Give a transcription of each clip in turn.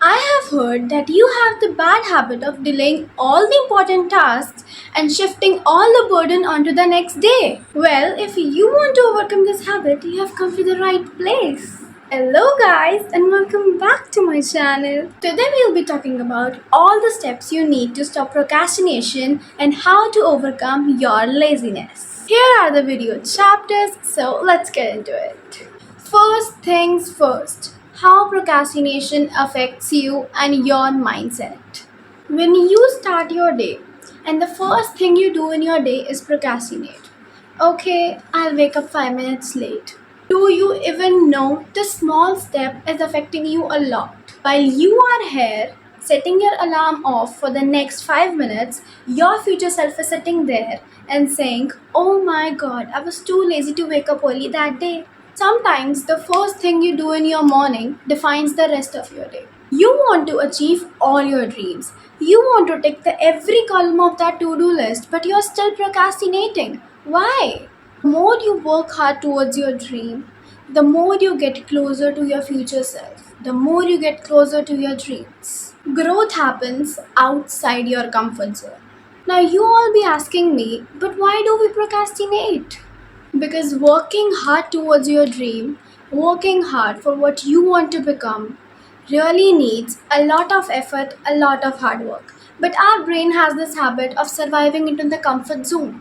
I have heard that you have the bad habit of delaying all the important tasks and shifting all the burden onto the next day. Well, if you want to overcome this habit, you have come to the right place. Hello, guys, and welcome back to my channel. Today, we'll be talking about all the steps you need to stop procrastination and how to overcome your laziness. Here are the video chapters, so let's get into it. First things first, how procrastination affects you and your mindset. When you start your day, and the first thing you do in your day is procrastinate. Okay, I'll wake up 5 minutes late. Do you even know this small step is affecting you a lot? While you are here setting your alarm off for the next 5 minutes, your future self is sitting there and saying, "Oh my god, I was too lazy to wake up early that day." Sometimes the first thing you do in your morning defines the rest of your day. You want to achieve all your dreams. You want to tick the every column of that to-do list, but you're still procrastinating. Why? The more you work hard towards your dream, the more you get closer to your future self, the more you get closer to your dreams. Growth happens outside your comfort zone. Now, you all be asking me, but why do we procrastinate? Because working hard towards your dream, working hard for what you want to become, really needs a lot of effort, a lot of hard work. But our brain has this habit of surviving into the comfort zone.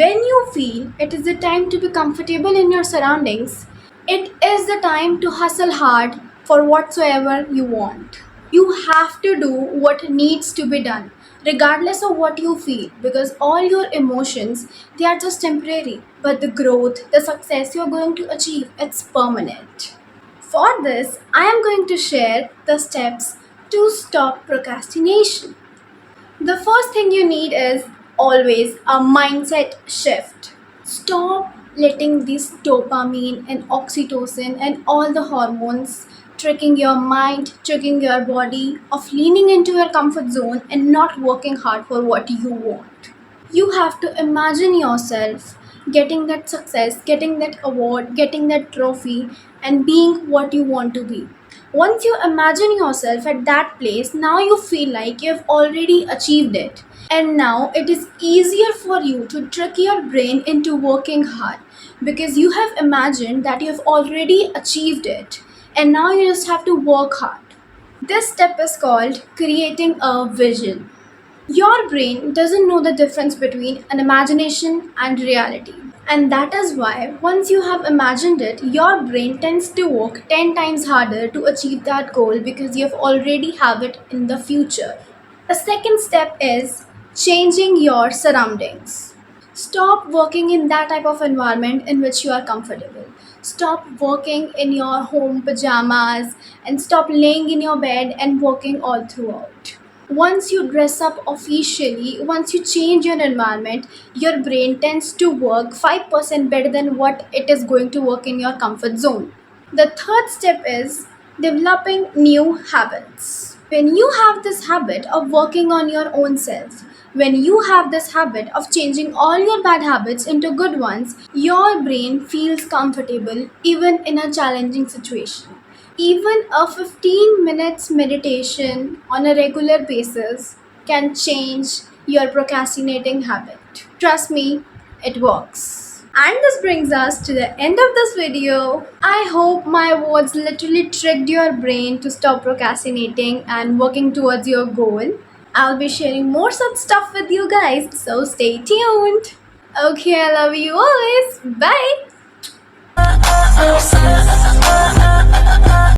When you feel it is the time to be comfortable in your surroundings, it is the time to hustle hard for whatsoever you want. You have to do what needs to be done, regardless of what you feel, because all your emotions, they are just temporary, but the growth, the success you're going to achieve, it's permanent. For this, I am going to share the steps to stop procrastination. The first thing you need is always a mindset shift. Stop letting this dopamine and oxytocin and all the hormones tricking your mind, tricking your body of leaning into your comfort zone and not working hard for what you want. You have to imagine yourself getting that success, getting that award, getting that trophy, and being what you want to be. Once you imagine yourself at that place, now you feel like you have already achieved it. And now it is easier for you to trick your brain into working hard because you have imagined that you have already achieved it. And now you just have to work hard. This step is called creating a vision. Your brain doesn't know the difference between an imagination and reality. And that is why, once you have imagined it, your brain tends to work 10 times harder to achieve that goal because you have already have it in the future. The second step is changing your surroundings. Stop working in that type of environment in which you are comfortable. Stop working in your home pajamas and stop laying in your bed and working all throughout. Once you dress up officially, once you change your environment, your brain tends to work 5% better than what it is going to work in your comfort zone. The third step is developing new habits. When you have this habit of working on your own self, when you have this habit of changing all your bad habits into good ones, your brain feels comfortable even in a challenging situation. Even a 15 minutes meditation on a regular basis can change your procrastinating habit. Trust me, it works. And this brings us to the end of this video. I hope my words literally tricked your brain to stop procrastinating and working towards your goal. I'll be sharing more such stuff with you guys, so stay tuned. Okay, I love you always. Bye.